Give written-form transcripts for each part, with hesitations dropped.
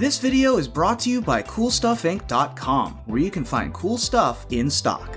This video is brought to you by CoolStuffInc.com, where you can find cool stuff in stock.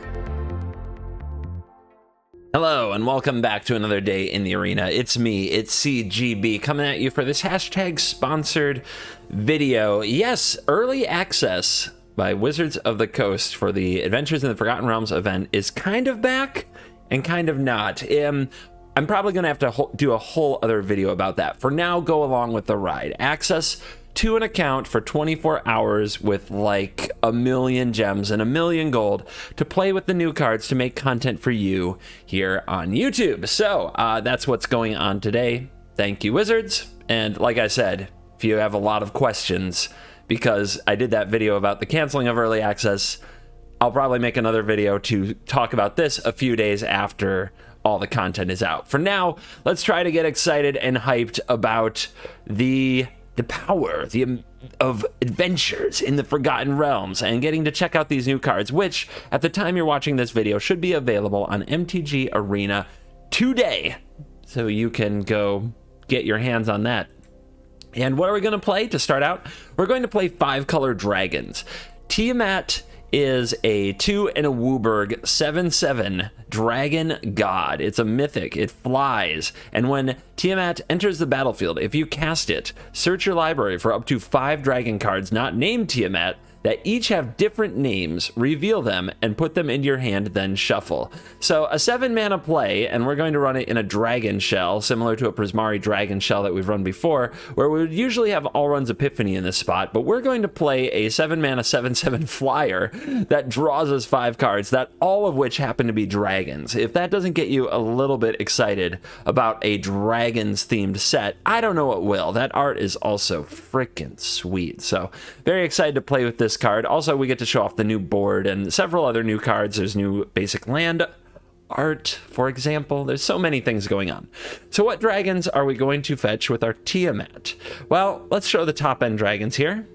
Hello and welcome back to another day in the arena. It's me, it's CGB, coming at you for this hashtag sponsored video. Yes, early access by Wizards of the Coast for the Adventures in the Forgotten Realms event is kind of back and kind of not. I'm probably going to have to do a whole other video about that. For now, go along with the ride. Access to an account for 24 hours with like 1,000,000 gems and 1,000,000 gold to play with the new cards to make content for you here on YouTube. So that's what's going on today. Thank you, Wizards. And like I said, if you have a lot of questions, because I did that video about the canceling of early access, I'll probably make another video to talk about this a few days after all the content is out. For now, let's try to get excited and hyped about the power of adventures in the Forgotten Realms and getting to check out these new cards, which at the time you're watching this video should be available on MTG Arena today. So you can go get your hands on that. And what are we going to play to start out? We're going to play 5-color dragons. Tiamat is a 2 and a Wooburg 7/7 dragon god. It's a mythic, it flies, and when Tiamat enters the battlefield, if you cast it, search your library for up to 5 dragon cards not named Tiamat that each have different names, reveal them, and put them into your hand, then shuffle. So a 7-mana play, and we're going to run it in a dragon shell, similar to a Prismari dragon shell that we've run before, where we would usually have Alrund's Epiphany in this spot, but we're going to play a 7-mana 7/7 flyer that draws us 5 cards, that all of which happen to be dragons. If that doesn't get you a little bit excited about a dragons-themed set, I don't know what will. That art is also freaking sweet, so very excited to play with this card. Also, we get to show off the new board and several other new cards. There's new basic land art, for example. There's so many things going on. So what dragons are we going to fetch with our Tiamat? Well, let's show the top end dragons here.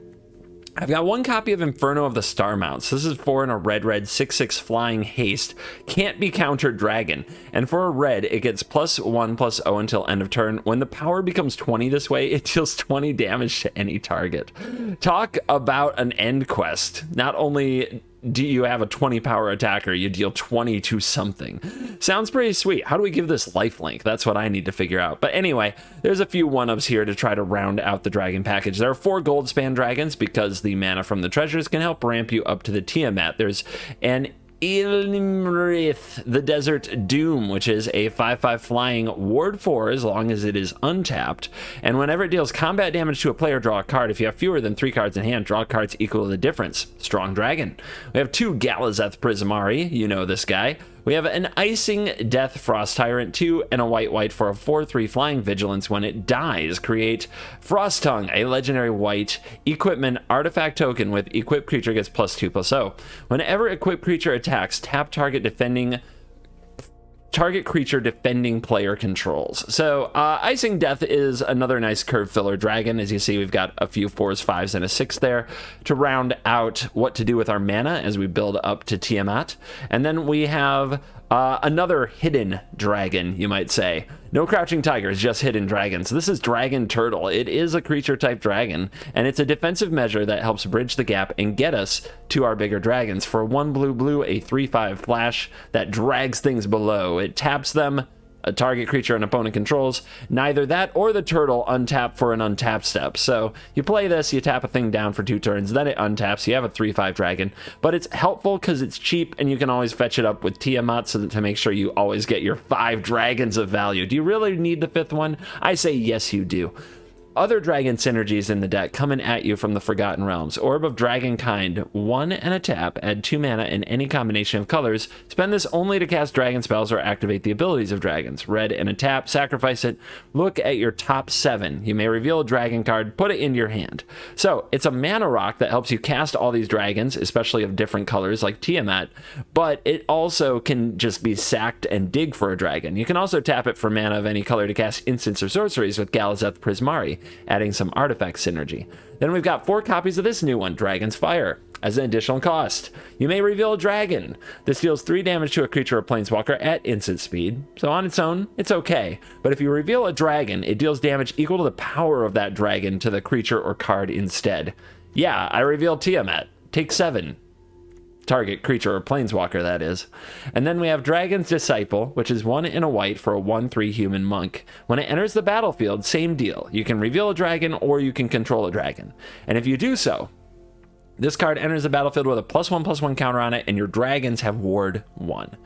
I've got 1 copy of Inferno of the Starmounts. This is 4 and a red 6/6 flying haste. Can't be countered dragon. And for a red, it gets +1/+0 until end of turn. When the power becomes 20 this way, it deals 20 damage to any target. Talk about an end quest. Not only do you have a 20 power attacker, you deal 20 to something. Sounds pretty sweet. How do we give this lifelink? That's what I need to figure out. But anyway, there's a few 1-ups here to try to round out the dragon package. There are 4 Goldspan Dragons because the mana from the treasures can help ramp you up to the Tiamat. There's an Iymrith, the Desert Doom, which is a 5/5 flying ward 4 as long as it is untapped, and whenever it deals combat damage to a player, draw a card. If you have fewer than 3 cards in hand, draw cards equal to the difference. Strong dragon. We have 2 Galazeth Prismari, you know this guy. We have an Icingdeath Frost Tyrant 2 and a white for a 4/3 flying vigilance. When it dies, create Frost Tongue, a legendary white equipment artifact token with equipped creature gets +2/+0. Whenever equipped creature attacks, tap target creature defending player controls. So Icingdeath is another nice curve filler dragon. As you see, we've got a few 4s, 5s, and a 6 there to round out what to do with our mana as we build up to Tiamat. And then we have another hidden dragon, you might say. No crouching tigers, just hidden dragons. This is Dragon Turtle. It is a creature type dragon, and it's a defensive measure that helps bridge the gap and get us to our bigger dragons. For 1 blue, a 3/5 flash that drags things below. It taps them, a target creature an opponent controls. Neither that or the turtle untap for an untap step. So you play this, you tap a thing down for 2 turns, then it untaps, you have a 3/5 dragon. But it's helpful because it's cheap and you can always fetch it up with Tiamat so that to make sure you always get your 5 dragons of value. Do you really need the 5th one? I say yes, you do. Other dragon synergies in the deck coming at you from the Forgotten Realms. Orb of Dragonkind, 1 and a tap, add 2 mana in any combination of colors. Spend this only to cast dragon spells or activate the abilities of dragons. Red and a tap, sacrifice it. Look at your top 7. You may reveal a dragon card, put it into your hand. So it's a mana rock that helps you cast all these dragons, especially of different colors like Tiamat, but it also can just be sacked and dig for a dragon. You can also tap it for mana of any color to cast instants or sorceries with Galazeth Prismari, adding some artifact synergy. Then we've got 4 copies of this new one, Dragon's Fire. As an additional cost, you may reveal a dragon. This deals 3 damage to a creature or planeswalker at instant speed, so on its own, it's okay. But if you reveal a dragon, it deals damage equal to the power of that dragon to the creature or card instead. Yeah, I revealed Tiamat. Take 7. Target creature or planeswalker, that is. And then we have Dragon's Disciple, which is 1 and a white for a 1/3 human monk. When it enters the battlefield, same deal. You can reveal a dragon or you can control a dragon. And if you do so, this card enters the battlefield with a +1/+1 counter on it, and your dragons have Ward 1.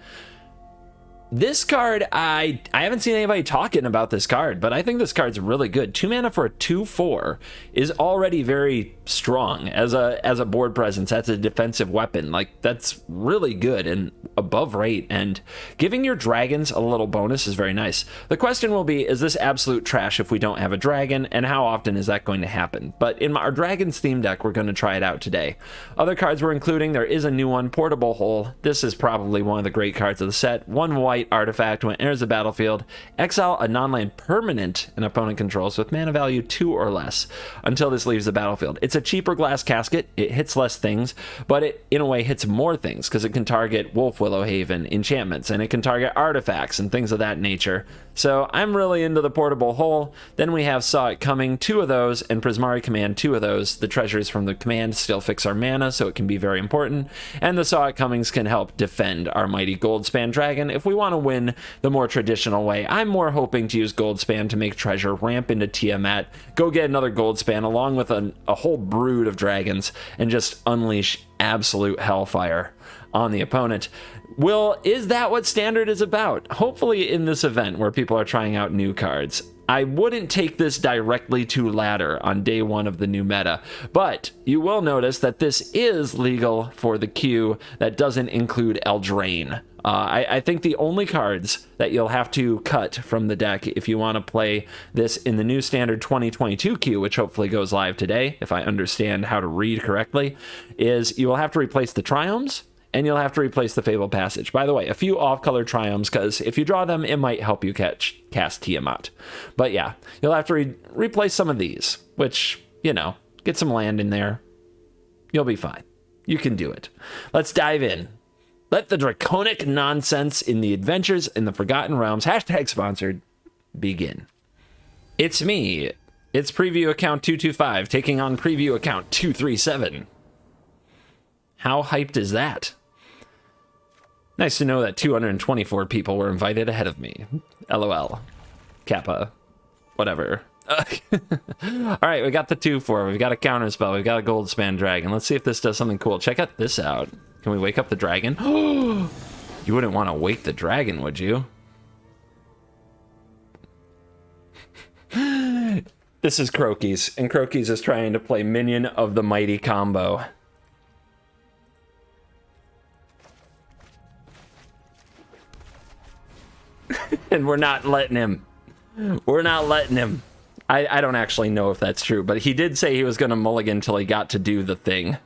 This card, I haven't seen anybody talking about this card, but I think this card's really good. 2 mana for a 2/4 is already very strong as a board presence. That's a defensive weapon. Like, that's really good and above rate, and giving your dragons a little bonus is very nice. The question will be, is this absolute trash if we don't have a dragon, and how often is that going to happen? But in our dragons theme deck, we're going to try it out today. Other cards we're including, there is a new one, Portable Hole. This is probably one of the great cards of the set. 1 white artifact. When it enters the battlefield, exile a non-land permanent an opponent controls with mana value 2 or less until this leaves the battlefield. It's a cheaper glass casket. It hits less things, but it in a way hits more things because it can target Wolf Willow Haven enchantments, and it can target artifacts and things of that nature. So I'm really into the Portable Hole. Then we have Saw It Coming, 2 of those, and Prismari Command, 2 of those. The treasures from the command still fix our mana, so it can be very important. And the Saw It Comings can help defend our mighty Goldspan Dragon if we want to win the more traditional way. I'm more hoping to use Goldspan to make treasure, ramp into Tiamat, go get another Goldspan along with a whole brood of dragons, and just unleash absolute hellfire on the opponent. Is that what Standard is about? Hopefully in this event where people are trying out new cards. I wouldn't take this directly to ladder on day 1 of the new meta, but you will notice that this is legal for the queue that doesn't include Eldraine. I think the only cards that you'll have to cut from the deck if you want to play this in the new Standard 2022 queue, which hopefully goes live today, if I understand how to read correctly, is you will have to replace the Triomes, and you'll have to replace the Fabled Passage. By the way, a few off-color Triomes, because if you draw them, it might help you cast Tiamat. But yeah, you'll have to replace some of these, which, get some land in there. You'll be fine. You can do it. Let's dive in. Let the draconic nonsense in the adventures in the Forgotten Realms, #sponsored, begin. It's me. It's preview account 225 taking on preview account 237. How hyped is that? Nice to know that 224 people were invited ahead of me. LOL. Kappa. Whatever. All right, we got the 2/4. We've got a counterspell. We've got a Goldspan Dragon. Let's see if this does something cool. Check out this out. Can we wake up the dragon? You wouldn't want to wake the dragon, would you? This is Croaky's, and Croaky's is trying to play Minion of the Mighty combo. And we're not letting him. We're not letting him. I don't actually know if that's true, but he did say he was going to mulligan until he got to do the thing.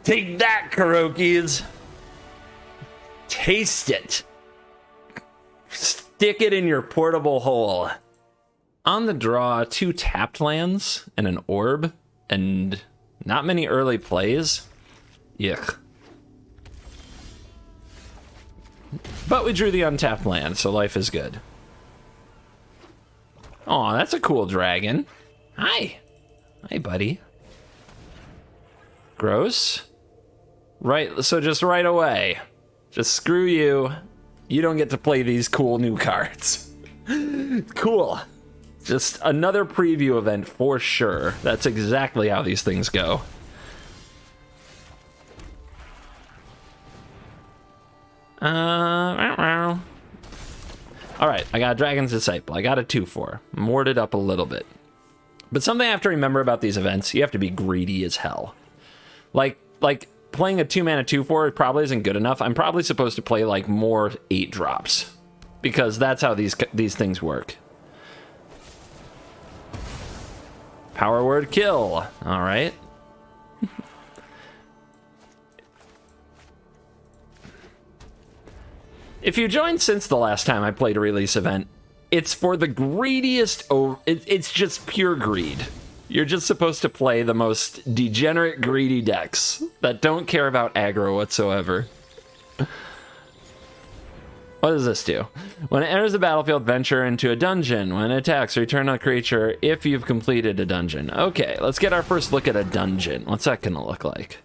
Take that, Karokies. Taste it. Stick it in your portable hole. On the draw, 2 tapped lands and an orb, and not many early plays. Yuck. But we drew the untapped land, so life is good. Aw, that's a cool dragon. Hi. Hi, buddy. Gross. Right, so just right away. Just screw you. You don't get to play these cool new cards. Cool. Just another preview event for sure. That's exactly how these things go. Alright, I got Dragon's Disciple. I got a 2/4. I'm warded up a little bit. But something I have to remember about these events, you have to be greedy as hell. Like playing a 2-mana 2/4 probably isn't good enough. I'm probably supposed to play like more 8-drops. Because that's how these things work. Power word kill. Alright. If you joined since the last time I played a release event, it's for the greediest. It's just pure greed. You're just supposed to play the most degenerate, greedy decks that don't care about aggro whatsoever. What does this do? When it enters the battlefield, venture into a dungeon. When it attacks, return a creature if you've completed a dungeon. Okay, let's get our first look at a dungeon. What's that gonna look like?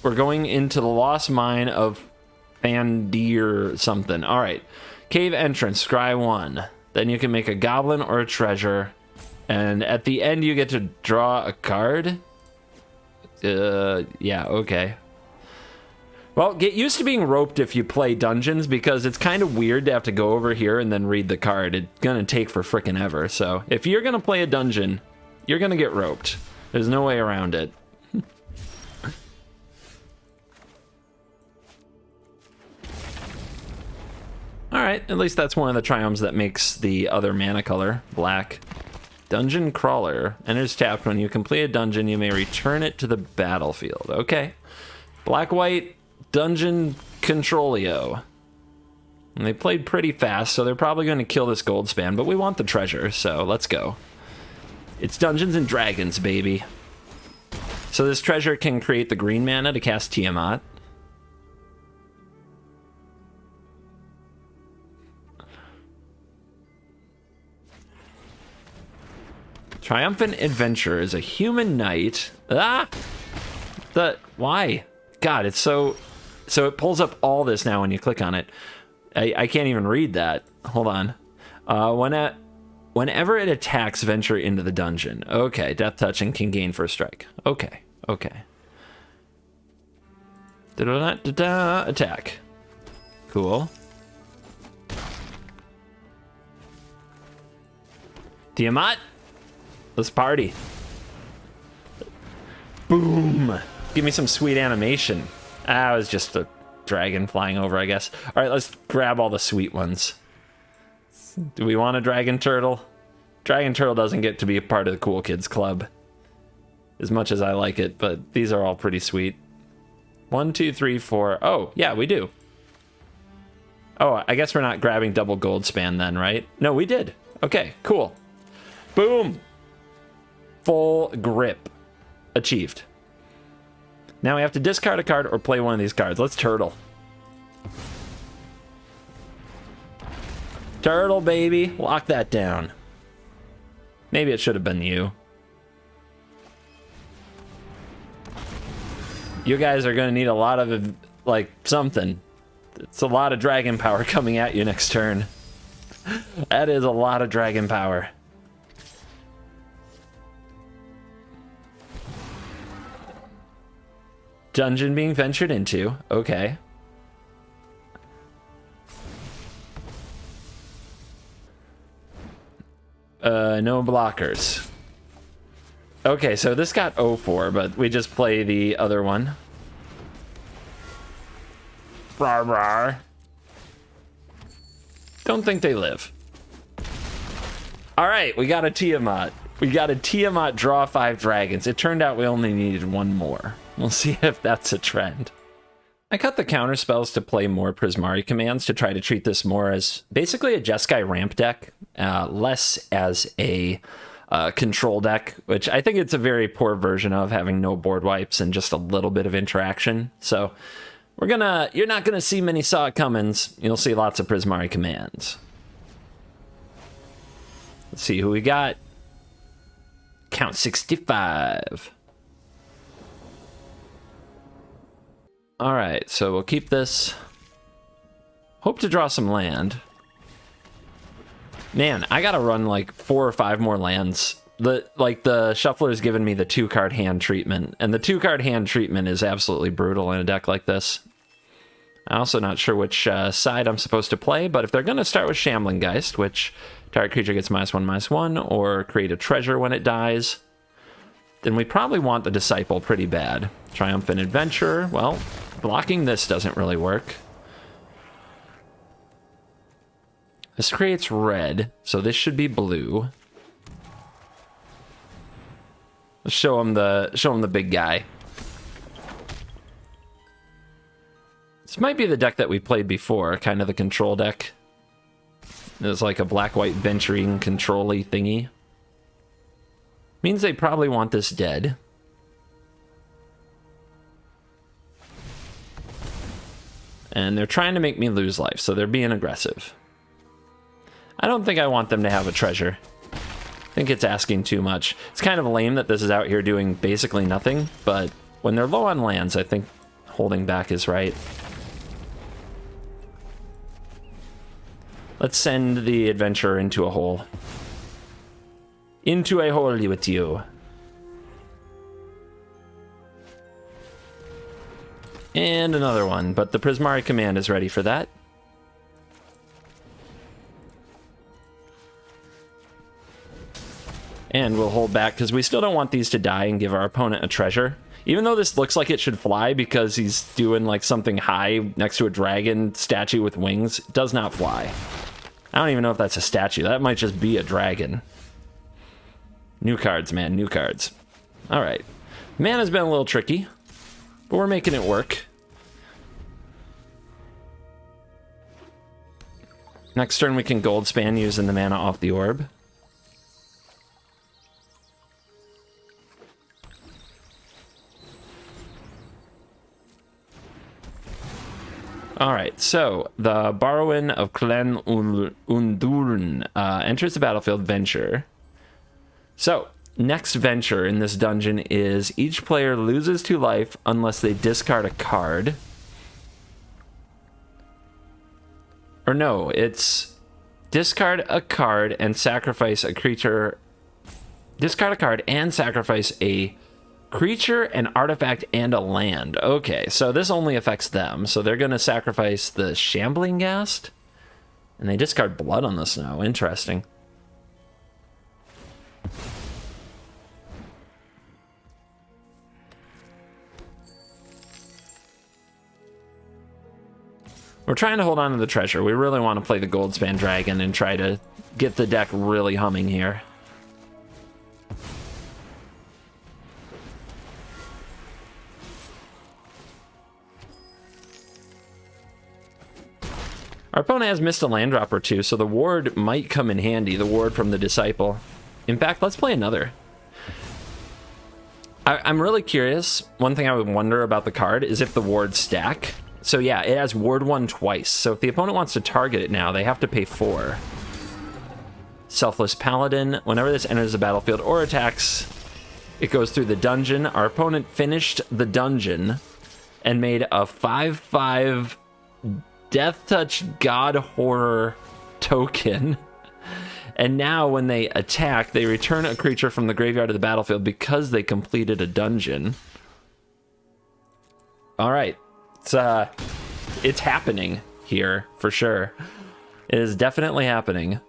We're going into the lost mine of Fandir something. All right, cave entrance, scry 1. Then you can make a goblin or a treasure. And at the end, you get to draw a card. Yeah, okay. Well, get used to being roped if you play dungeons, because it's kind of weird to have to go over here and then read the card. It's gonna take for frickin' ever. So if you're gonna play a dungeon, you're gonna get roped. There's no way around it. Alright, at least that's one of the triumphs that makes the other mana color black. Dungeon Crawler. Enters tapped. When you complete a dungeon, you may return it to the battlefield. Okay. Black-white Dungeon Controlio. And they played pretty fast, so they're probably going to kill this Goldspan, but we want the treasure, so let's go. It's Dungeons and Dragons, baby. So this treasure can create the green mana to cast Tiamat. Triumphant Adventure is a human knight. Ah! Why? God, it's so it pulls up all this now when you click on it. I can't even read that. Hold on. Whenever it attacks, venture into the dungeon. Okay, death touch and can gain first strike. Okay. Attack. Cool. Tiamat, let's party. Boom. Give me some sweet animation. Ah, it was just a dragon flying over, I guess. All right, let's grab all the sweet ones. Do we want a dragon turtle? Dragon turtle doesn't get to be a part of the cool kids club as much as I like it, but these are all pretty sweet. 1, 2, 3, 4. Oh, yeah, we do. Oh, I guess we're not grabbing double Goldspan then, right? No, we did. Okay, cool. Boom. Full grip. Achieved. Now we have to discard a card or play one of these cards. Let's turtle. Turtle, baby. Lock that down. Maybe it should have been you. You guys are going to need a lot of, like, something. It's a lot of dragon power coming at you next turn. That is a lot of dragon power. Dungeon being ventured into. Okay. No blockers. Okay, so this got 0-4, but we just play the other one. Rawr, rawr. Don't think they live. All right, we got a Tiamat. We got a Tiamat draw 5 dragons. It turned out we only needed one more. We'll see if that's a trend. I cut the counter spells to play more Prismari commands to try to treat this more as basically a Jeskai ramp deck, less as a control deck, which I think it's a very poor version of, having no board wipes and just a little bit of interaction. So you're not gonna see many Saw It Comings. You'll see lots of Prismari commands. Let's see who we got. Count 65. All right, so we'll keep this. Hope to draw some land. Man, I gotta run like 4 or 5 more lands. The shuffler's given me the 2-card hand treatment, and the 2-card hand treatment is absolutely brutal in a deck like this. I'm also not sure which side I'm supposed to play, but if they're gonna start with Shambling Geist, which target creature gets -1/-1, or create a treasure when it dies, then we probably want the Disciple pretty bad. Triumphant Adventurer, well, blocking this doesn't really work. This creates red, so this should be blue. Let's show him the big guy. This might be the deck that we played before, kind of the control deck. It's like a black-white venturing control-y thingy. Means they probably want this dead. And they're trying to make me lose life, so they're being aggressive. I don't think I want them to have a treasure. I think it's asking too much. It's kind of lame that this is out here doing basically nothing, but when they're low on lands, I think holding back is right. Let's send the adventurer into a hole. Into a hole with you. And another one, but the Prismari Command is ready for that. And we'll hold back because we still don't want these to die and give our opponent a treasure. Even though this looks like it should fly because he's doing like something high next to a dragon statue with wings, it does not fly. I don't even know if that's a statue. That might just be a dragon. New cards, man. New cards. All right. Mana's been a little tricky, but we're making it work. Next turn we can Goldspan using the mana off the orb. All right, so the Barwin of Clan Undurn enters the battlefield venture. So, next venture in this dungeon is each player loses 2 life unless they discard a card. Or no, it's discard a card and sacrifice a creature. Discard a card and sacrifice a creature, an artifact, and a land. Okay, so this only affects them. So they're going to sacrifice the Shambling Ghast. And they discard blood on the snow. Interesting. We're trying to hold on to the treasure. We really want to play the Goldspan Dragon and try to get the deck really humming here. Our opponent has missed a land drop or two, so the ward might come in handy, the ward from the Disciple. In fact, let's play another. I'm really curious. One thing I would wonder about the card is if the wards stack. So yeah, it has ward 1 twice. So if the opponent wants to target it now, they have to pay 4. Selfless Paladin. Whenever this enters the battlefield or attacks, it goes through the dungeon. Our opponent finished the dungeon and made a 5/5 Death Touch God Horror token. And now when they attack, they return a creature from the graveyard to the battlefield because they completed a dungeon. All right. It's happening here for sure. It is definitely happening.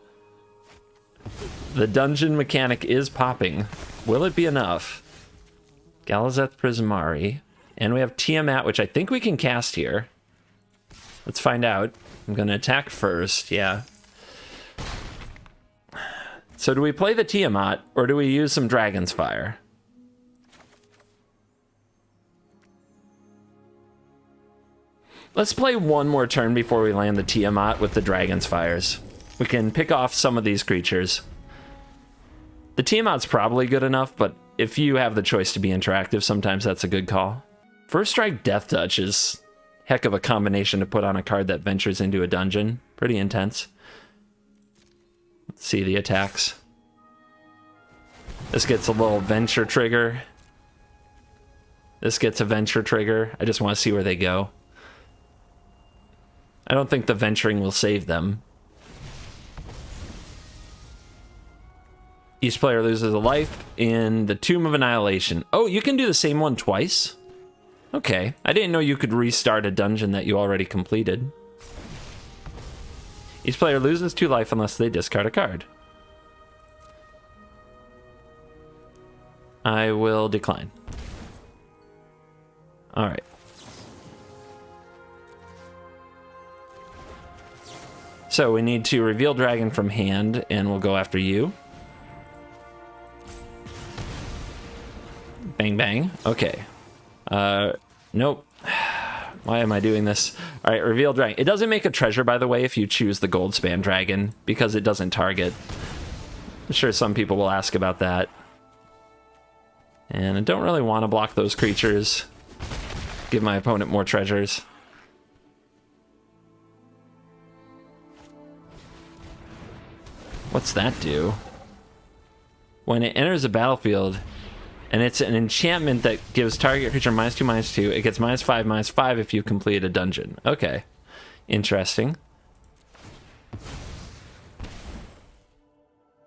The dungeon mechanic is popping. Will it be enough? Galazeth Prismari. And we have Tiamat, which I think we can cast here. Let's find out. I'm going to attack first, yeah. So do we play the Tiamat, or do we use some Dragon's Fire? Let's play one more turn before we land the Tiamat with the Dragon's Fires. We can pick off some of these creatures. The Tiamat's probably good enough, but if you have the choice to be interactive, sometimes that's a good call. First Strike Death Touch is heck of a combination to put on a card that ventures into a dungeon. Pretty intense. Let's see the attacks. This gets a little venture trigger. This gets a venture trigger. I just want to see where they go. I don't think the venturing will save them. Each player loses a life in the Tomb of Annihilation. Oh, you can do the same one twice? Okay, I didn't know you could restart a dungeon that you already completed. Each player loses 2 life unless they discard a card. I will decline. All right. So we need to reveal dragon from hand, and we'll go after you. Bang, bang. Okay. Nope. Why am I doing this? All right, reveal dragon. It doesn't make a treasure, by the way, if you choose the Goldspan Dragon, because it doesn't target. I'm sure some people will ask about that. And I don't really want to block those creatures. Give my opponent more treasures. What's that do? When it enters the battlefield, and it's an enchantment that gives target creature -2/-2, it gets -5/-5 if you complete a dungeon. Okay. Interesting.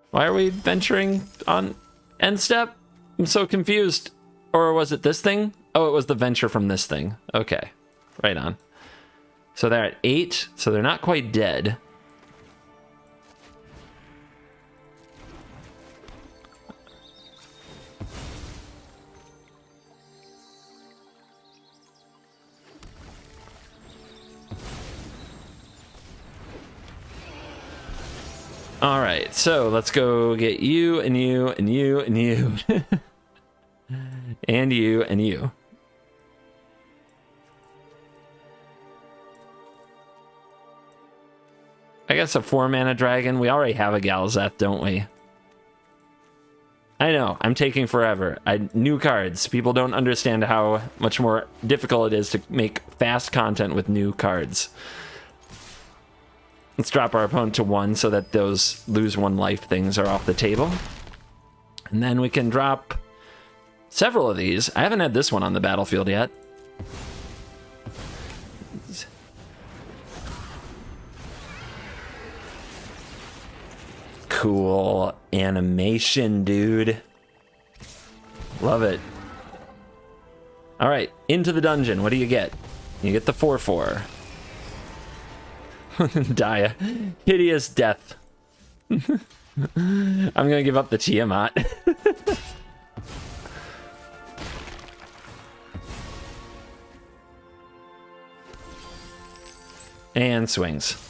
Why are we venturing on end step? I'm so confused. Or was it this thing? Oh, it was the venture from this thing. Okay. Right on. So they're at 8, so they're not quite dead. All right, so let's go get you and you and you and you. And you and you. I guess a 4-mana dragon. We already have a Galazeth, don't we? I know, I'm taking forever. New cards. People don't understand how much more difficult it is to make fast content with new cards. Let's drop our opponent to 1 so that those lose 1 life things are off the table. And then we can drop several of these. I haven't had this one on the battlefield yet. Cool animation, dude. Love it. All right, into the dungeon. What do you get? You get the 4/4. Die a hideous death. I'm gonna give up the Tiamat. And swings.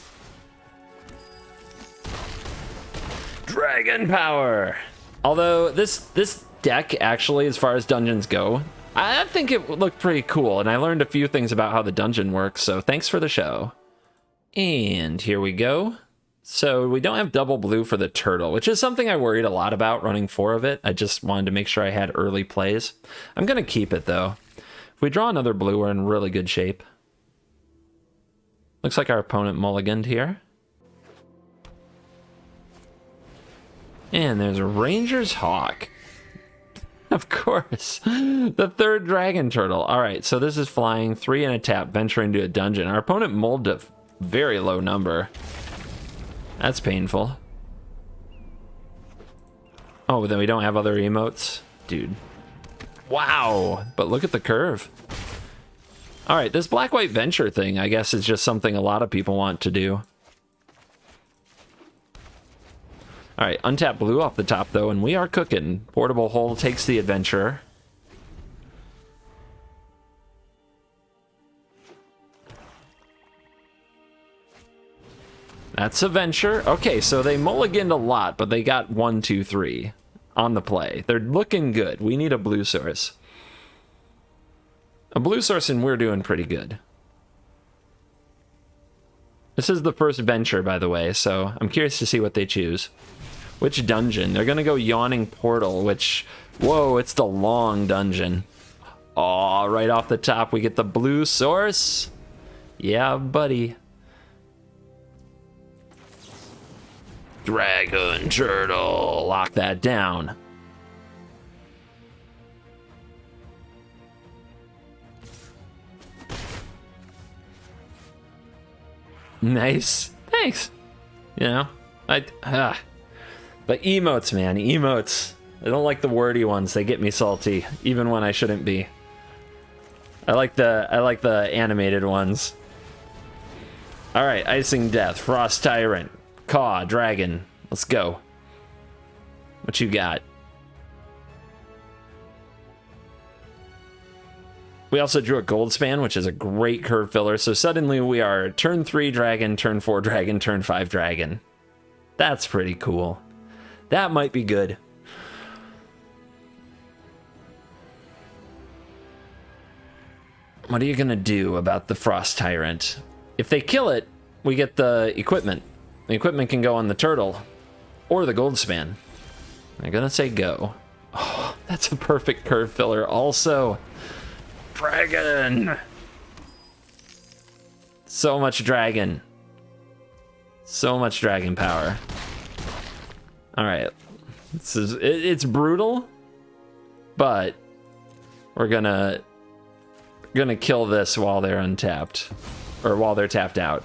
Dragon power. Although this deck actually, as far as dungeons go, I think it looked pretty cool, and I learned a few things about how the dungeon works, so thanks for the show. And here we go. So we don't have double blue for the turtle, which is something I worried a lot about running 4 of it. I just wanted to make sure I had early plays. I'm going to keep it, though. If we draw another blue, we're in really good shape. Looks like our opponent mulliganed here. And there's a Ranger's Hawk. Of course. The 3rd dragon turtle. All right, so this is flying 3 and a tap, venturing to a dungeon. Our opponent mulled a very low number. That's painful. Oh, then we don't have other emotes? Dude. Wow, but look at the curve. All right, this black-white venture thing, I guess, is just something a lot of people want to do. All right, untap blue off the top, though, and we are cooking. Portable Hole takes the adventurer. That's a venture. Okay, so they mulliganed a lot, but they got 1, 2, 3 on the play. They're looking good. We need a blue source. A blue source, and we're doing pretty good. This is the first venture, by the way, so I'm curious to see what they choose. Which dungeon? They're going to go Yawning Portal, which... Whoa, it's the long dungeon. Aw, right off the top, we get the blue source. Yeah, buddy. Dragon Turtle. Lock that down. Nice. Thanks. You know, but emotes, man, emotes. I don't like the wordy ones. They get me salty, even when I shouldn't be. I like the animated ones. All right, Icingdeath, Frost Tyrant, Caw, Dragon. Let's go. What you got? We also drew a Goldspan, which is a great curve filler. So suddenly we are turn 3 dragon, turn 4 dragon, turn 5 dragon. That's pretty cool. That might be good. What are you gonna do about the Frost Tyrant? If they kill it, we get the equipment. The equipment can go on the turtle or the Goldspan. I'm gonna say go. Oh, that's a perfect curve filler. Also, dragon. So much dragon. So much dragon power. All right, it's brutal, but we're gonna kill this while they're untapped, or while they're tapped out.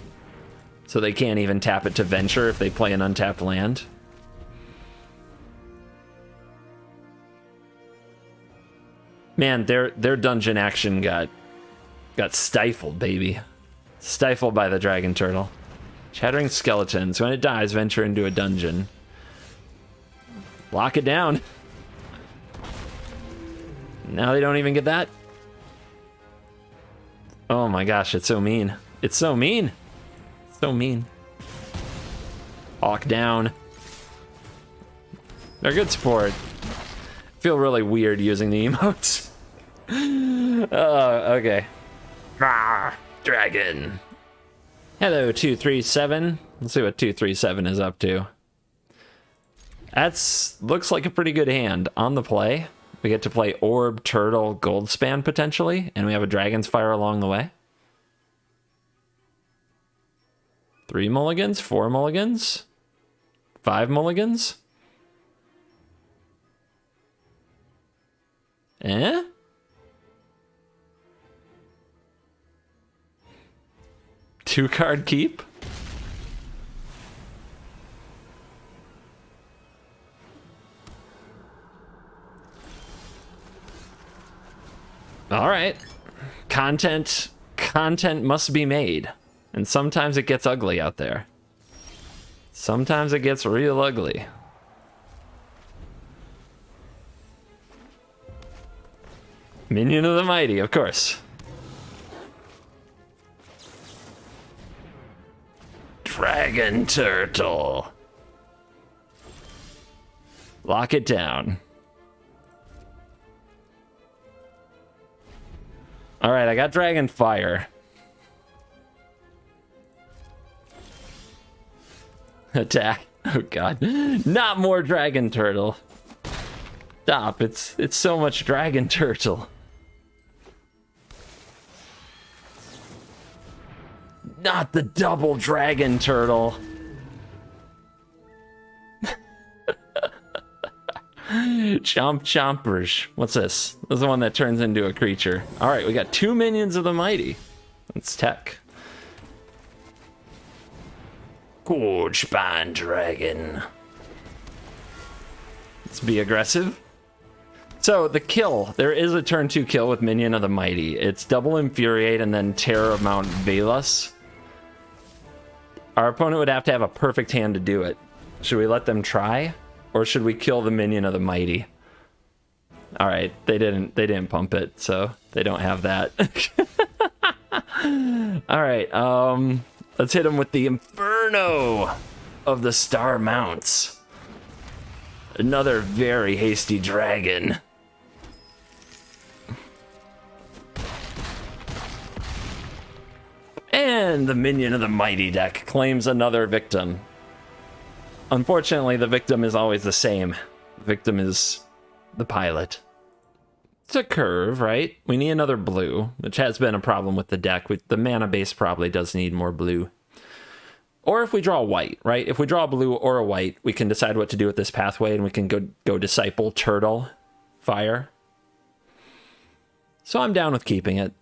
So they can't even tap it to venture if they play an untapped land. Man, their dungeon action got stifled, baby. Stifled by the dragon turtle. Chattering skeletons. When it dies, venture into a dungeon. Lock it down. Now they don't even get that. Oh my gosh, it's so mean. It's so mean. So mean. Lock down. They're good support. Feel really weird using the emotes. Okay. Dragon. Hello, 237. Let's see what 237 is up to. Looks like a pretty good hand. On the play, we get to play Orb, Turtle, Goldspan potentially, and we have a Dragon's Fire along the way. 3 mulligans, 4 mulligans, 5 mulligans. Eh? Two card keep? All right. Content must be made. And sometimes it gets ugly out there. Sometimes it gets real ugly. Minion of the Mighty, of course. Dragon Turtle. Lock it down. All right, I got Dragon Fire. Attack. Oh god. Not more Dragon Turtle. Stop. It's so much Dragon Turtle. Not the double Dragon Turtle. Chomp chompers. What's this? This is the one that turns into a creature. All right, we got 2 minions of the mighty. That's tech. Goldspan Dragon. Let's be aggressive. So the kill, there is a turn 2 kill with Minion of the Mighty. It's double Infuriate and then Terror of Mount Velas. Our opponent would have to have a perfect hand to do it. Should we let them try? Or should we kill the Minion of the Mighty? All right, they didn't pump it, so they don't have that. All right, let's hit them with the Inferno of the Star Mounts. Another very hasty dragon. And the Minion of the Mighty deck claims another victim. Unfortunately, the victim is always the same. The victim is the pilot. It's a curve, right? We need another blue, which has been a problem with the deck. The mana base probably does need more blue. Or if we draw a white, right? If we draw a blue or a white, we can decide what to do with this pathway, and we can go Disciple, Turtle, Fire. So I'm down with keeping it.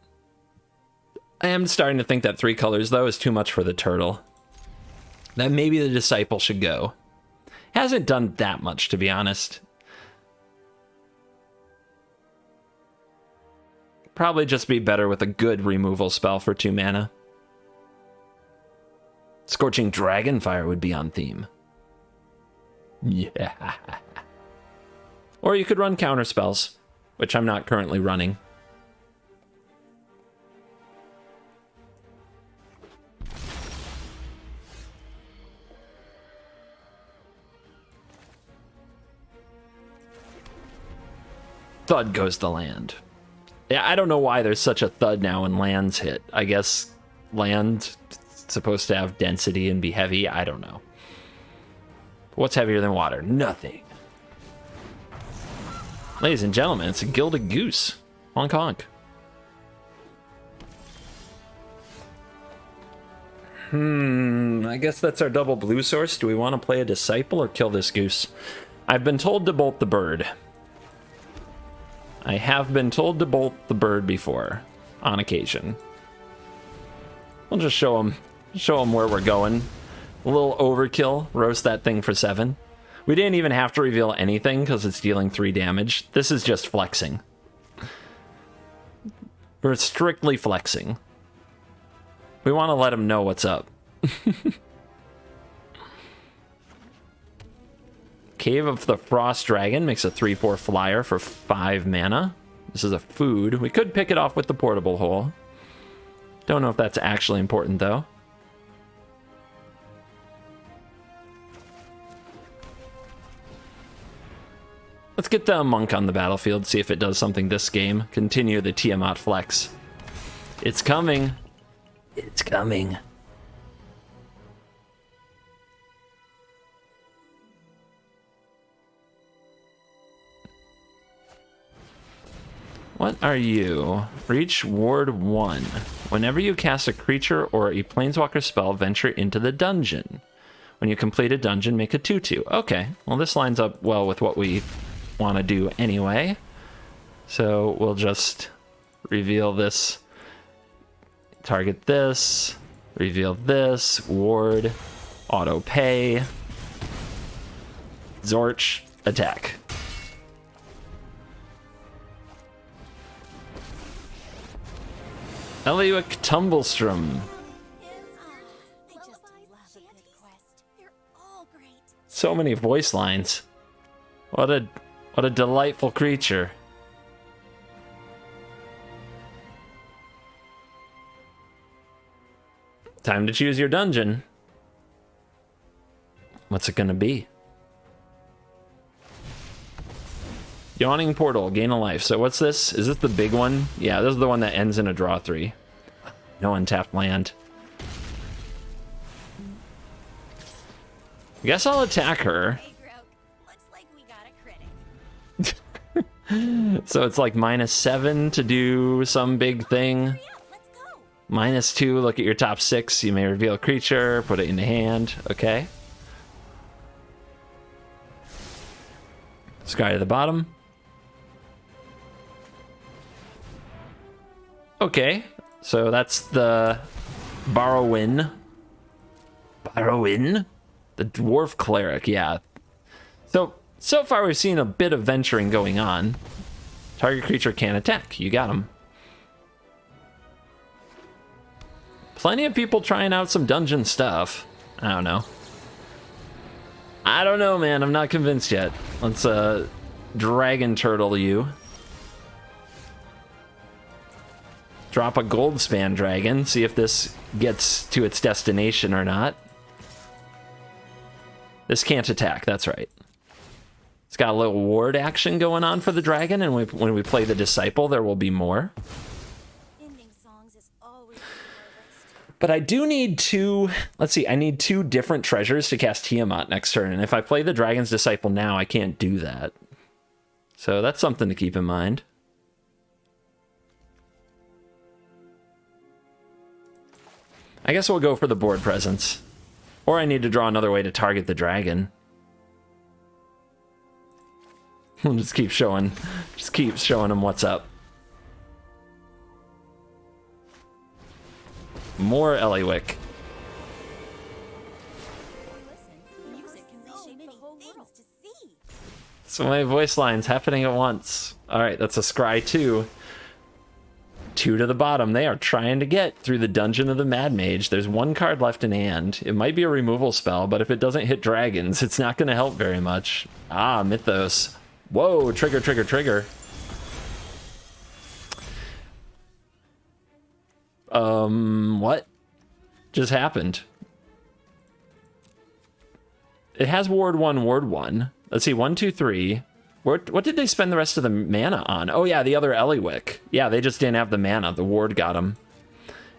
I am starting to think that 3 colors, though, is too much for the Turtle. That maybe the Disciple should go. Hasn't done that much, to be honest. Probably just be better with a good removal spell for 2 mana. Scorching Dragonfire would be on theme. Yeah. Or you could run counter spells, which I'm not currently running. Thud goes the land. Yeah, I don't know why there's such a thud now when lands hit. I guess land supposed to have density and be heavy. I don't know. What's heavier than water? Nothing. Ladies and gentlemen, it's a gilded goose. Honk honk. I guess that's our double blue source. Do we want to play a disciple or kill this goose? I've been told to bolt the bird. I have been told to bolt the bird before, on occasion. We'll just show them where we're going. A little overkill. Roast that thing for 7. We didn't even have to reveal anything because it's dealing 3 damage. This is just flexing. We're strictly flexing. We want to let him know what's up. Cave of the Frost Dragon makes a 3/4 flyer for 5 mana. This is a food. We could pick it off with the portable hole. Don't know if that's actually important, though. Let's get the monk on the battlefield, see if it does something this game. Continue the Tiamat flex. It's coming. It's coming. What are you? Reach Ward 1. Whenever you cast a creature or a planeswalker spell, venture into the dungeon. When you complete a dungeon, make a 2/2. Okay, well this lines up well with what we want to do anyway. So we'll just reveal this. Target this. Reveal this. Ward. Auto pay. Zorch. Attack. Eliwick Tumblestrom. So many voice lines. What a delightful creature. Time to choose your dungeon. What's it gonna be? Yawning Portal, gain a life. So what's this? Is this the big one? Yeah, this is the one that ends in a draw 3. No untapped land. I guess I'll attack her. So it's like -7 to do some big thing. -2, look at your top 6. You may reveal a creature, put it in the hand. Okay. Sky to the bottom. Okay, so that's the Barrowin. Barrowin? The Dwarf Cleric, yeah. So far we've seen a bit of venturing going on. Target creature can't attack. You got him. Plenty of people trying out some dungeon stuff. I don't know. I don't know, man. I'm not convinced yet. Let's dragon turtle you. Drop a Goldspan Dragon. See if this gets to its destination or not. This can't attack. That's right. It's got a little ward action going on for the dragon, and when we play the Disciple, there will be more. But I do need 2... Let's see, I need 2 different treasures to cast Tiamat next turn, and if I play the Dragon's Disciple now, I can't do that. So that's something to keep in mind. I guess we'll go for the board presence. Or I need to draw another way to target the dragon. We'll just keep showing him what's up. More Eliwick. So many voice lines happening at once. Alright, that's a scry 2. 2 to the bottom. They are trying to get through the Dungeon of the Mad Mage. There's 1 card left in hand. It might be a removal spell, but if it doesn't hit dragons, it's not going to help very much. Ah, Mythos. Whoa, trigger, trigger, trigger. What just happened? It has Ward 1, Ward 1. Let's see, 1, 2, 3. What did they spend the rest of the mana on? Oh yeah, the other Eliwick. Yeah, they just didn't have the mana. The ward got them.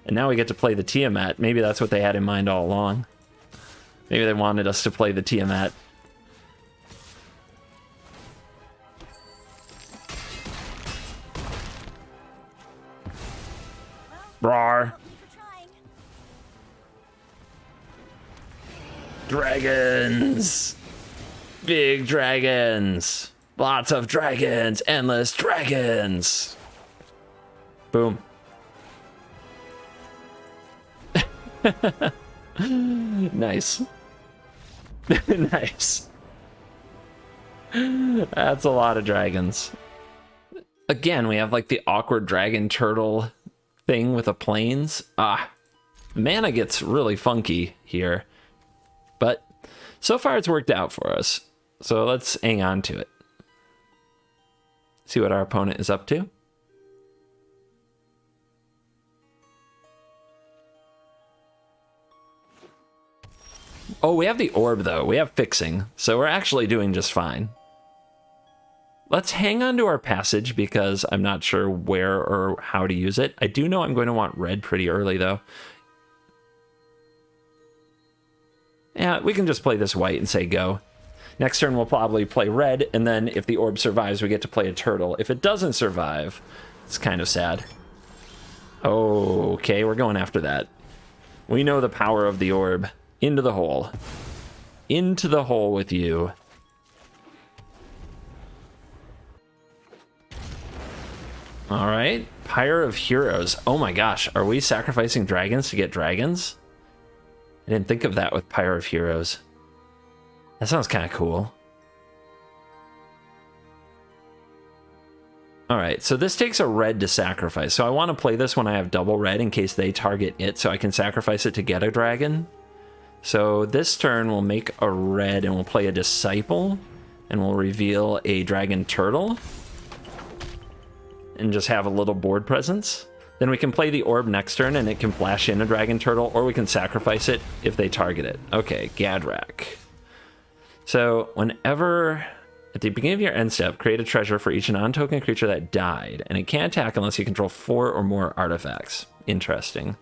And now we get to play the Tiamat. Maybe that's what they had in mind all along. Maybe they wanted us to play the Tiamat. Rawr. Dragons! Big dragons! Lots of dragons! Endless dragons! Boom. Nice. Nice. That's a lot of dragons. Again, we have like the awkward dragon turtle thing with the planes. Mana gets really funky here. But so far it's worked out for us. So let's hang on to it. See what our opponent is up to. Oh, we have the orb though. We have fixing. So we're actually doing just fine. Let's hang on to our passage because I'm not sure where or how to use it. I do know I'm going to want red pretty early though. Yeah, we can just play this white and say go. Next turn we'll probably play red, and then if the orb survives, we get to play a turtle. If it doesn't survive, it's kind of sad. Okay, we're going after that. We know the power of the orb. Into the hole. Into the hole with you. All right, Pyre of Heroes. Oh my gosh, are we sacrificing dragons to get dragons? I didn't think of that with Pyre of Heroes. That sounds kind of cool. All right, so this takes a red to sacrifice. So I want to play this when I have double red in case they target it, so I can sacrifice it to get a dragon. So this turn we'll make a red and we'll play a Disciple and we'll reveal a dragon turtle and just have a little board presence. Then we can play the orb next turn and it can flash in a dragon turtle, or we can sacrifice it if they target it. Okay, Gadrak. So whenever, at the beginning of your end step, create a treasure for each non-token creature that died, and it can't attack unless you control 4 or more artifacts. Interesting.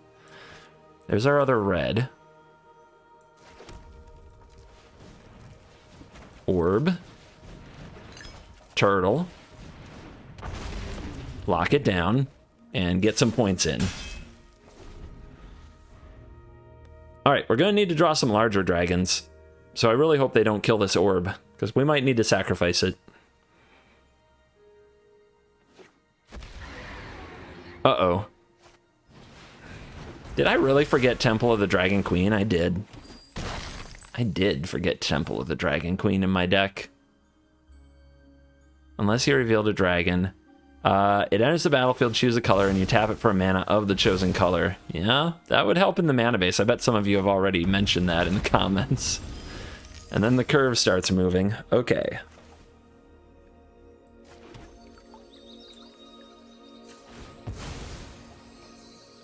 There's our other red. Orb. Turtle. Lock it down. And get some points in. Alright, we're going to need to draw some larger dragons. So I really hope they don't kill this orb, because we might need to sacrifice it. Uh-oh. Did I really forget Temple of the Dragon Queen? I did. I did forget Temple of the Dragon Queen in my deck. Unless you revealed a dragon. It enters the battlefield, choose a color, and you tap it for a mana of the chosen color. Yeah, that would help in the mana base. I bet some of you have already mentioned that in the comments. And then the curve starts moving. Okay.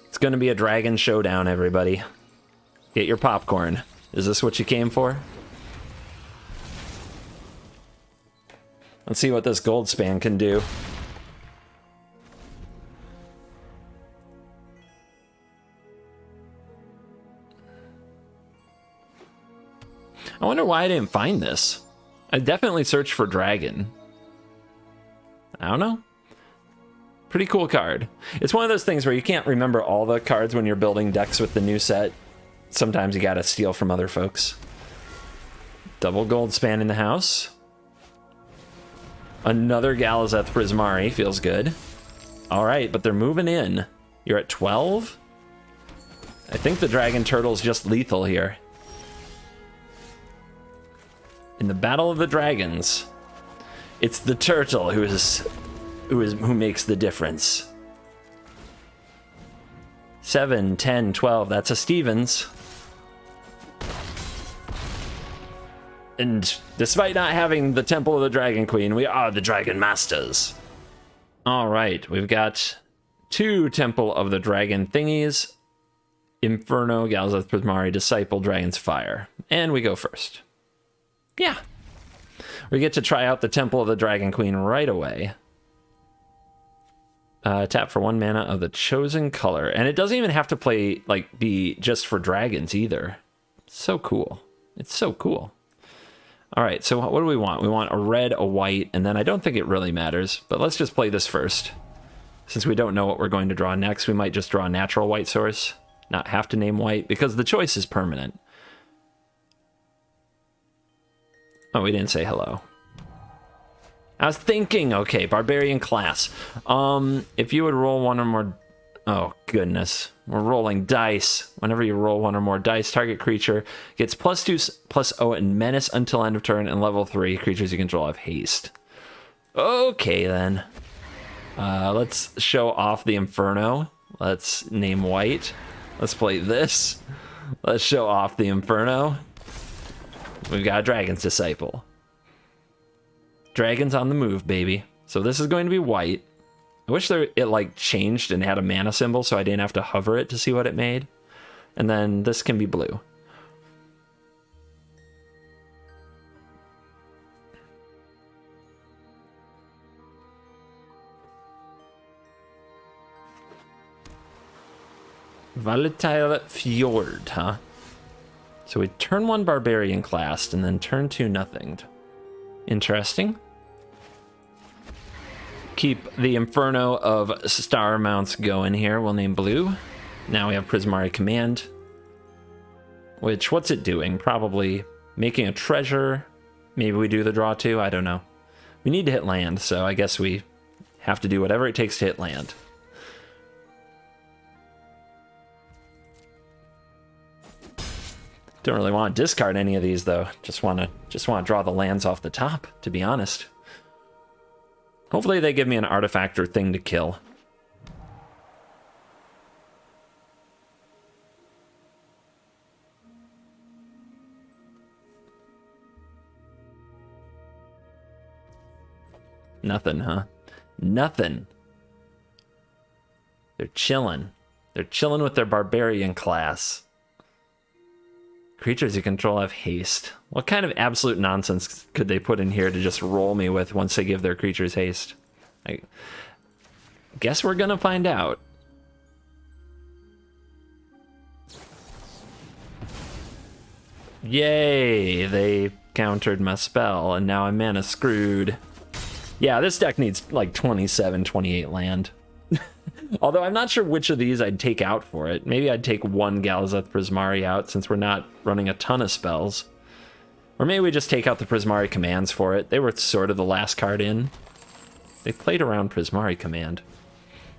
It's going to be a dragon showdown, everybody. Get your popcorn. Is this what you came for? Let's see what this Goldspan can do. I wonder why I didn't find this. I definitely searched for dragon. I don't know. Pretty cool card. It's one of those things where you can't remember all the cards when you're building decks with the new set. Sometimes you gotta steal from other folks. Double Goldspan in the house. Another Galazeth Prismari, feels good. All right, but they're moving in. You're at 12? I think the Dragon Turtle's just lethal here. In the Battle of the Dragons, it's the turtle who makes the difference. 7, 10, 12, that's a Stevens. And despite not having the Temple of the Dragon Queen, we are the Dragon Masters. All right, we've got 2 Temple of the Dragon thingies. Inferno, Galazeth Prismari, Disciple, Dragon's Fire. And we go first. Yeah. We get to try out the Temple of the Dragon Queen right away. Tap for 1 mana of the chosen color. And it doesn't even have to play, like, be just for dragons either. So cool. It's so cool. All right, so what do we want? We want a red, a white, and then I don't think it really matters, but let's just play this first. Since we don't know what we're going to draw next, we might just draw a natural white source, not have to name white, because the choice is permanent. Oh, we didn't say hello. I was thinking, okay, barbarian class. If you would roll 1 or more... Oh, goodness. We're rolling dice. Whenever you roll 1 or more dice, target creature gets +2/+0 and menace until end of turn, and level 3 creatures you control have haste. Okay, then. Let's show off the Inferno. Let's name white. Let's play this. Let's show off the Inferno. We've got a Dragon's Disciple. Dragons on the move, baby. So this is going to be white. I wish it like changed and had a mana symbol so I didn't have to hover it to see what it made. And then this can be blue. Volatile Fjord, huh? So we turn 1 barbarian classed and then turn 2 nothing. Interesting. Keep the Inferno of star mounts going here. We'll name blue. Now we have Prismari Command. Which, what's it doing? Probably making a treasure. Maybe we do the draw too. I don't know. We need to hit land, so I guess we have to do whatever it takes to hit land. Don't really want to discard any of these though. Just want to draw the lands off the top, to be honest. Hopefully they give me an artifact or thing to kill. Nothing, huh? Nothing. They're chilling. They're chilling with their barbarian class. Creatures you control have haste. What kind of absolute nonsense could they put in here to just roll me with once they give their creatures haste? I guess we're gonna find out. Yay! They countered my spell, and now I'm mana screwed. Yeah, this deck needs like 27, 28 land. Although I'm not sure which of these I'd take out for it. Maybe I'd take 1 Galazeth Prismari out since we're not running a ton of spells. Or maybe we just take out the Prismari commands for it. They were sort of the last card in. They played around Prismari Command.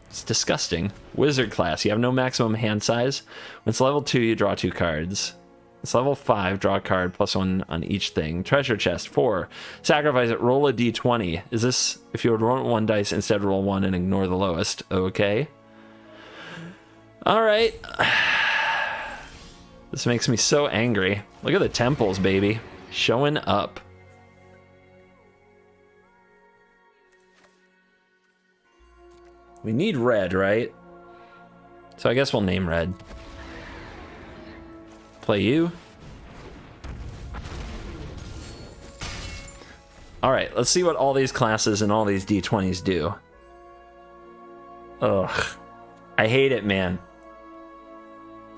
It's disgusting. Wizard class. You have no maximum hand size. When it's level 2, you draw 2 cards. It's level 5, draw a card, +1 on each thing. Treasure chest, 4. Sacrifice it, roll a d20. Is this, if you would roll 1 dice, instead roll 1 and ignore the lowest? Okay. Alright. This makes me so angry. Look at the temples, baby. Showing up. We need red, right? So I guess we'll name red. Play you. Alright, let's see what all these classes and all these d20s do. Ugh. I hate it, man.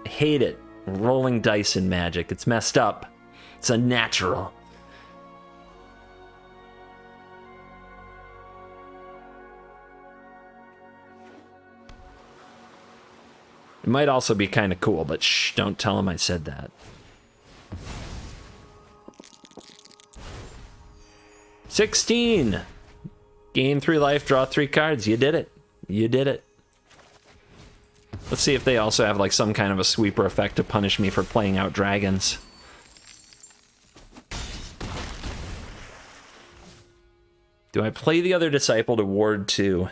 I hate it. Rolling dice in Magic. It's messed up. It's unnatural. It might also be kind of cool, but shh, don't tell him I said that. $16! Gain 3 life, draw 3 cards. You did it. You did it. Let's see if they also have like some kind of a sweeper effect to punish me for playing out dragons. Do I play the other Disciple to ward 2?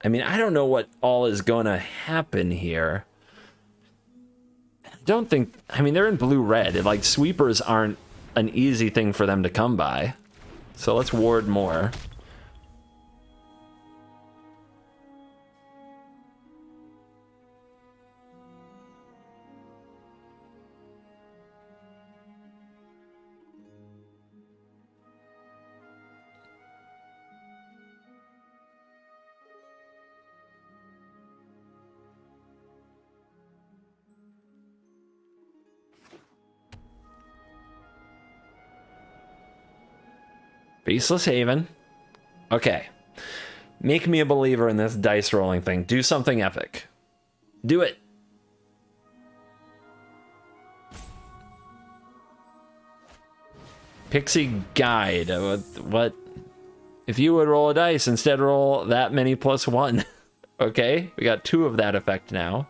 I mean, I don't know what all is gonna happen here. Don't think, I mean, they're in blue-red. Like, sweepers aren't an easy thing for them to come by. So let's ward more. Faceless Haven. Okay. Make me a believer in this dice rolling thing. Do something epic. Do it. Pixie Guide. What? If you would roll a dice, instead roll that many +1. Okay, we got 2 of that effect now.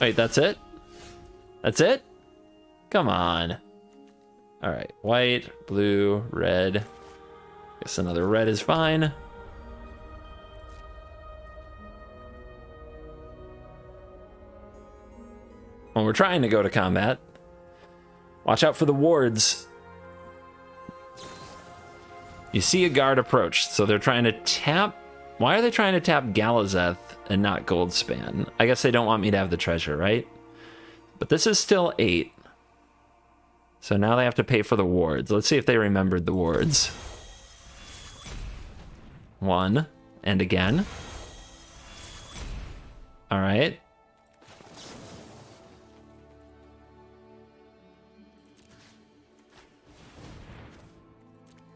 Wait, that's it? That's it? Come on. All right, white, blue, red. Guess another red is fine. When we're trying to go to combat, watch out for the wards. You see a guard approach, so they're trying to tap. Why are they trying to tap Galazeth and not Goldspan? I guess they don't want me to have the treasure, right? But this is still 8. So now they have to pay for the wards. Let's see if they remembered the wards. 1, and again. All right.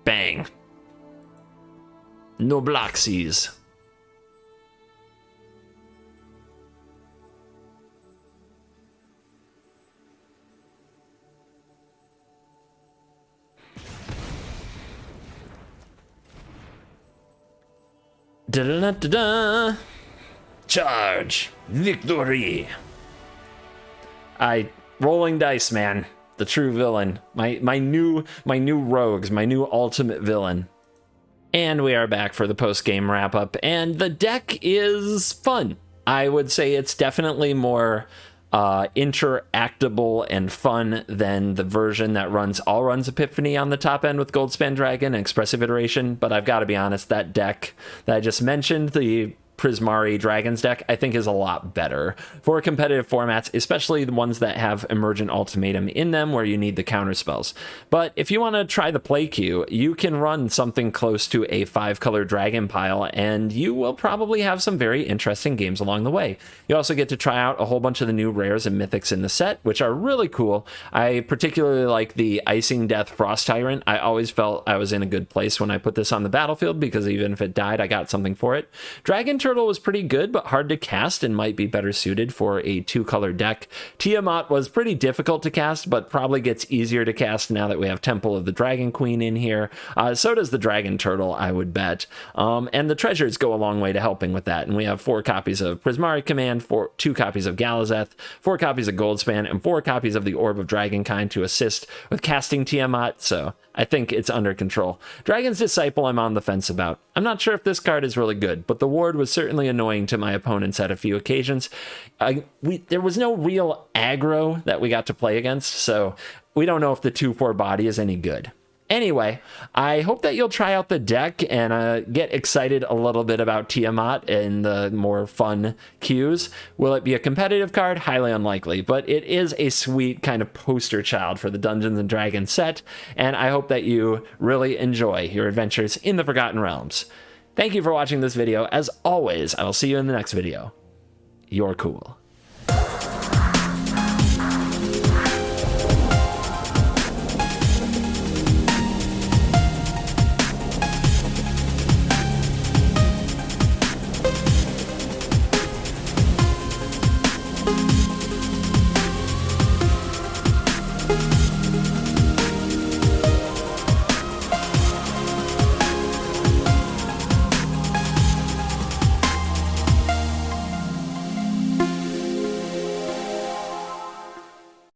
Bang. No Bloxies. Da-da-da-da-da. Charge. Victory. Rolling dice, man. The true villain. My new rogues, my new ultimate villain. And we are back for the post-game wrap-up, and the deck is fun. I would say it's definitely more interactable and fun than the version that runs Epiphany on the top end with Goldspan Dragon and Expressive Iteration, but I've got to be honest, that deck that I just mentioned, the Prismari Dragons deck, I think is a lot better for competitive formats, especially the ones that have Emergent Ultimatum in them where you need the counter spells. But if you want to try the play queue, you can run something close to a 5-color dragon pile, and you will probably have some very interesting games along the way. You also get to try out a whole bunch of the new rares and mythics in the set, which are really cool. I particularly like the Icingdeath Frost Tyrant. I always felt I was in a good place when I put this on the battlefield, because even if it died, I got something for it. Dragon Turtle was pretty good, but hard to cast and might be better suited for a 2-color deck. Tiamat was pretty difficult to cast, but probably gets easier to cast now that we have Temple of the Dragon Queen in here. So does the Dragon Turtle, I would bet. And the treasures go a long way to helping with that. And we have 4 copies of Prismari Command, 2 copies of Galazeth, 4 copies of Goldspan, and 4 copies of the Orb of Dragonkind to assist with casting Tiamat. So I think it's under control. Dragon's Disciple I'm on the fence about. I'm not sure if this card is really good, but the ward was certainly annoying to my opponents at a few occasions. There was no real aggro that we got to play against, so we don't know if the 2/4 body is any good. Anyway, I hope that you'll try out the deck and get excited a little bit about Tiamat and the more fun queues. Will it be a competitive card? Highly unlikely, but it is a sweet kind of poster child for the Dungeons & Dragons set, and I hope that you really enjoy your adventures in the Forgotten Realms. Thank you for watching this video. As always, I will see you in the next video. You're cool.